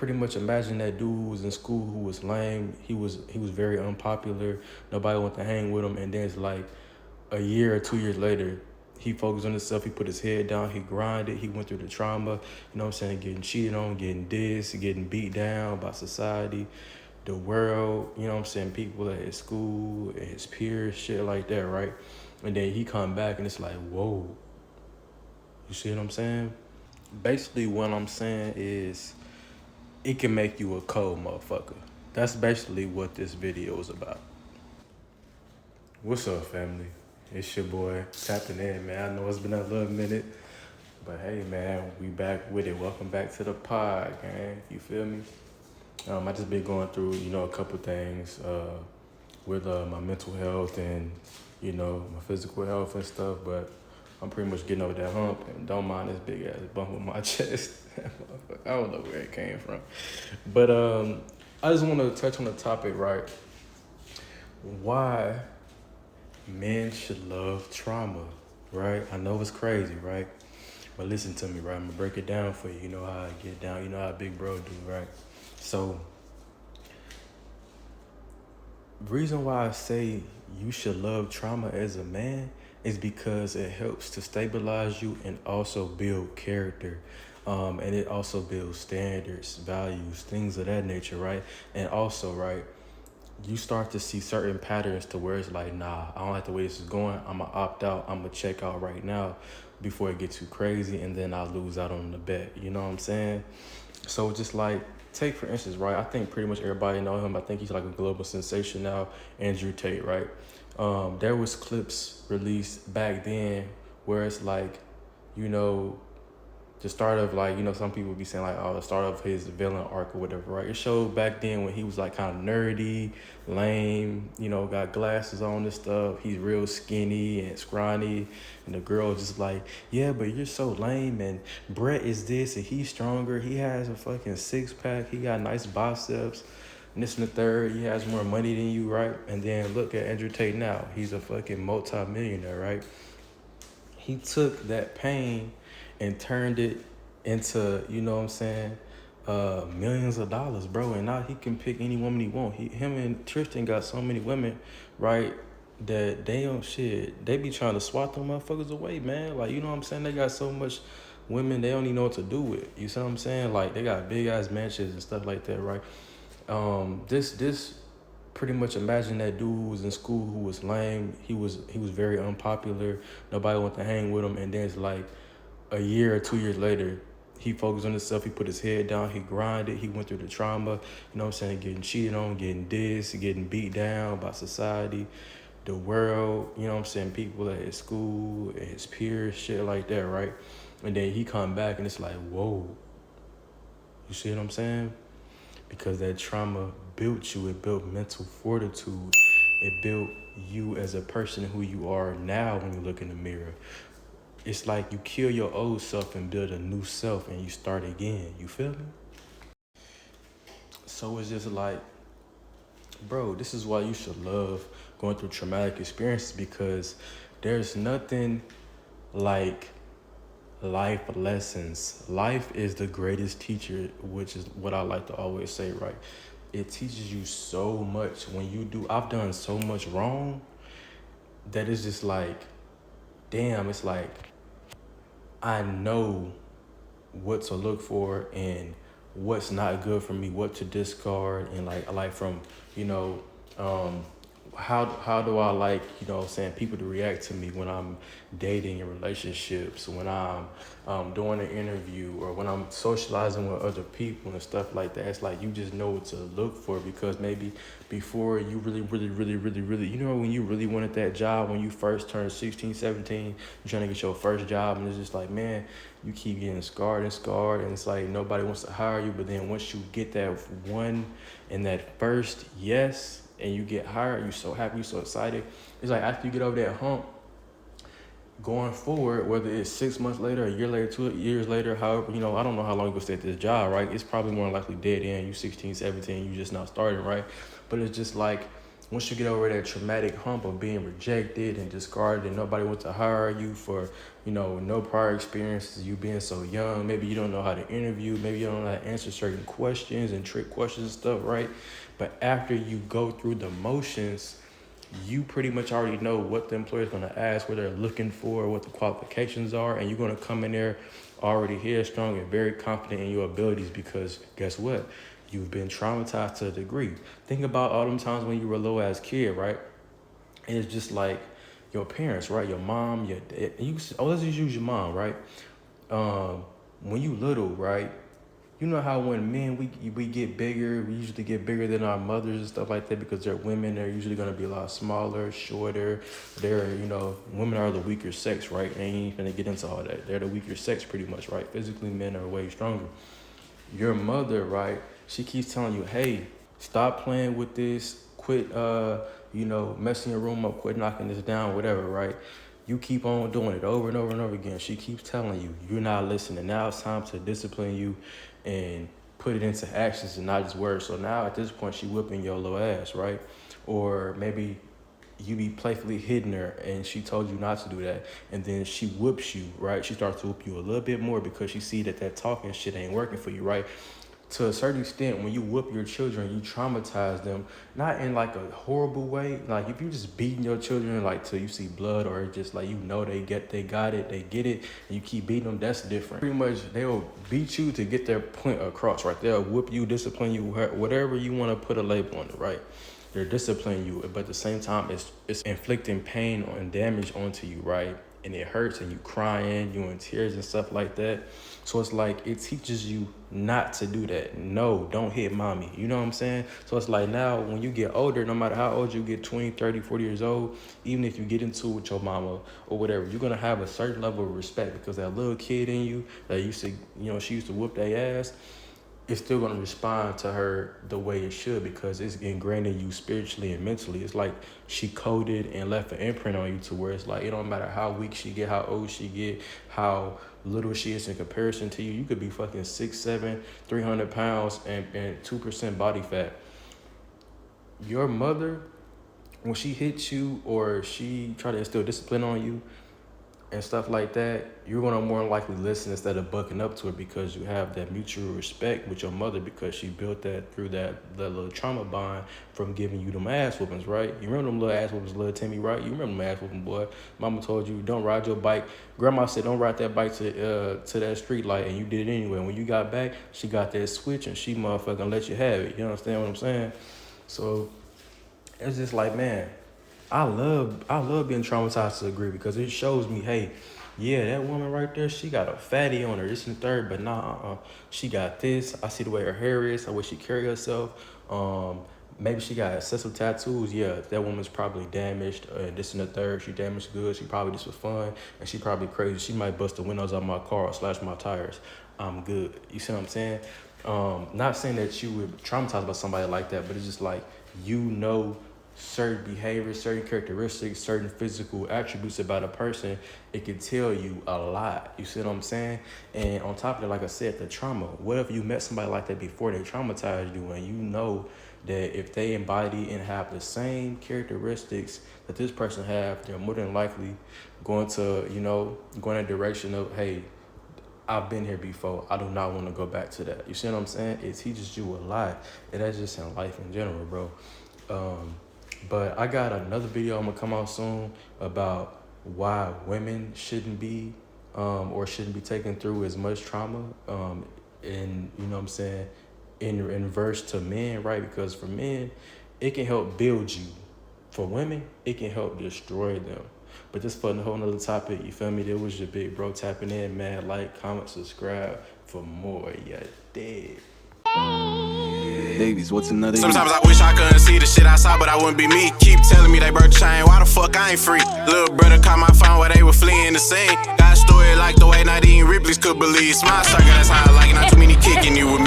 pretty much imagine that dude who was in school who was lame. He was very unpopular. Nobody wanted to hang with him. And then it's like a year or 2 years later, he focused on himself. He put his head down. He grinded. He went through the trauma. You know what I'm saying? Getting cheated on, getting dissed, getting beat down by society, the world. You know what I'm saying? People at his school, his peers, shit like that, right? And then he come back and it's like, whoa. You see what I'm saying? Basically, what I'm saying is it can make you a cold motherfucker. That's basically what this video is about. What's up, family? It's your boy tapping in, man. I know it's been a little minute, but hey, man, we back with it. Welcome back to the pod, gang. You feel me? I just been going through, a couple things with my mental health and, my physical health and stuff, but I'm pretty much getting over that hump and don't mind this big ass bump on my chest. I don't know where it came from. But I just want to touch on the topic, right? Why men should love trauma, right? I know it's crazy, right? But listen to me, right? I'm going to break it down for you. You know how I get down. You know how big bro do, right? So, reason why I say you should love trauma as a man is because it helps to stabilize you and also build character. And it also builds standards, values, things of that nature, right? And also, right, you start to see certain patterns to where it's like, nah, I don't like the way this is going. I'm going to opt out. I'm going to check out right now before it gets too crazy, and then I lose out on the bet. You know what I'm saying? So just like, take for instance, right? I think pretty much everybody know him. I think he's like a global sensation now, Andrew Tate, right? There was clips released back then where it's like, you know, the start of like, some people be saying like, oh, the start of his villain arc or whatever, right? It showed back then when he was like kind of nerdy, lame, got glasses on and stuff. He's real skinny and scrawny. And the girl just like, yeah, but you're so lame. And Brett is this and he's stronger. He has a fucking six pack. He got nice biceps. And this and the third, he has more money than you, right? And then look at Andrew Tate now. He's a fucking multi-millionaire, right? He took that pain and turned it into, millions of dollars, bro. And now he can pick any woman he want. Him and Tristan got so many women, right, that they don't shit. They be trying to swat them motherfuckers away, man. Like, you know what I'm saying? They got so much women they don't even know what to do with. You see what I'm saying? Like, they got big ass mansions and stuff like that, right? This pretty much imagine that dude who was in school who was lame. He was very unpopular. Nobody wanted to hang with him. And then it's like a year or 2 years later, he focused on himself. He put his head down. He grinded. He went through the trauma. You know what I'm saying? Getting cheated on, getting dissed, getting beat down by society, the world. You know what I'm saying? People at his school, his peers, shit like that, right? And then he come back and it's like, whoa. You see what I'm saying? Because that trauma built you. It built mental fortitude. It built you as a person who you are now when you look in the mirror. It's like you kill your old self and build a new self and you start again. You feel me? So it's just like, bro, this is why you should love going through traumatic experiences, because there's nothing like life lessons. Life is the greatest teacher, which is what I like to always say, right? It teaches you so much when you do. I've done so much wrong that it's just like, damn, it's like I know what to look for and what's not good for me, what to discard, and like from, you know, um, how do I like, saying people to react to me when I'm dating in relationships, when I'm doing an interview, or when I'm socializing with other people and stuff like that. It's like you just know what to look for, because maybe before you really, when you really wanted that job when you first turned 16, 17, you're trying to get your first job, and it's just like, man, you keep getting scarred, and it's like nobody wants to hire you. But then once you get that one and that first yes, and you get hired, you're so happy, you're so excited. It's like after you get over that hump, going forward, whether it's 6 months later, a year later, 2 years later, however, I don't know how long you're gonna stay at this job, right? It's probably more likely dead end. You 16, 17, you just not starting, right? But it's just like once you get over that traumatic hump of being rejected and discarded and nobody wants to hire you for, no prior experiences, you being so young, maybe you don't know how to interview, maybe you don't know how to answer certain questions and trick questions and stuff, right? But after you go through the motions, you pretty much already know what the employer is going to ask, what they're looking for, what the qualifications are, and you're going to come in there already headstrong and very confident in your abilities because guess what? You've been traumatized to a degree. Think about all them times when you were a little ass kid, right? And it's just like your parents, right? Your mom, your dad. Let's just use your mom, right? When you little, right? You know how when men, we get bigger, we usually get bigger than our mothers and stuff like that because they're women. They're usually going to be a lot smaller, shorter. Women are the weaker sex, right? They ain't going to get into all that. They're the weaker sex pretty much, right? Physically, men are way stronger. Your mother, right? She keeps telling you, hey, stop playing with this. Quit, messing your room up. Quit knocking this down, whatever, right? You keep on doing it over and over and over again. She keeps telling you, you're not listening. Now it's time to discipline you and put it into actions and not just words. So now at this point, she whipping your little ass, right? Or maybe you be playfully hitting her and she told you not to do that. And then she whoops you, right? She starts to whoop you a little bit more because she see that talking shit ain't working for you, right? To a certain extent, when you whoop your children, you traumatize them, not in like a horrible way. Like if you just beating your children like till you see blood, or just like they get it, and you keep beating them, that's different. Pretty much they'll beat you to get their point across, right? They'll whoop you, discipline you, whatever you want to put a label on it, right? They're disciplining you, but at the same time, it's inflicting pain and damage onto you, right? And it hurts, and you crying, you in tears and stuff like that. So it's like it teaches you not to do that. No, don't hit mommy. You know what I'm saying? So it's like now when you get older, no matter how old you get, 20, 30, 40 years old, even if you get into it with your mama or whatever, you're going to have a certain level of respect because that little kid in you that used to, she used to whoop their ass, it's still going to respond to her the way it should because it's ingrained in you spiritually and mentally. It's like she coded and left an imprint on you to where it's like it don't matter how weak she get, how old she get, how little she is in comparison to you. You could be fucking 6'7", 300 pounds and 2% body fat. Your mother, when she hits you or she try to instill discipline on you and stuff like that, you're going to more likely listen instead of bucking up to her because you have that mutual respect with your mother because she built that through that little trauma bond from giving you them ass whoopings, right? You remember them little ass whoopings, little Timmy, right? You remember them ass whooping, boy. Mama told you, don't ride your bike. Grandma said, don't ride that bike to that street light, and you did it anyway. When you got back, she got that switch, and she motherfucking let you have it. You understand what I'm saying? So it's just like, man, I love being traumatized to a degree because it shows me, hey, yeah, that woman right there, she got a fatty on her, this and third, but nah, she got this. I see the way her hair is, the way she carry herself. Maybe she got excessive tattoos. Yeah, that woman's probably damaged, and this and the third. She damaged goods. She probably just for fun, and she probably crazy. She might bust the windows out my car or slash my tires. I'm good. You see what I'm saying? Not saying that you would traumatize by somebody like that, but it's just like certain behaviors, certain characteristics, certain physical attributes about a person, it can tell you a lot. You see what I'm saying? And on top of it, like I said, the trauma. What if you met somebody like that before they traumatized you, and you know that if they embody and have the same characteristics that this person have, they're more than likely going in a direction of, hey, I've been here before. I do not want to go back to that. You see what I'm saying? It teaches you a lot. And that's just in life in general, bro. But I got another video I'm gonna come out soon about why women shouldn't be or shouldn't be taken through as much trauma. And you know what I'm saying, in verse to men, right? Because for men, it can help build you. For women, it can help destroy them. But this for a whole nother topic, you feel me? That was your big bro tapping in, man. Like, comment, subscribe for more. Yeah, dead. Davies, what's another? Sometimes I wish I couldn't see the shit outside, but I wouldn't be me. Keep telling me they broke the chain, why the fuck I ain't free? Little brother caught my phone where they were fleeing the scene. Got a story like the way Nadine Ripley's could believe. Smile circle, that's how I like it. Not too many kicking you with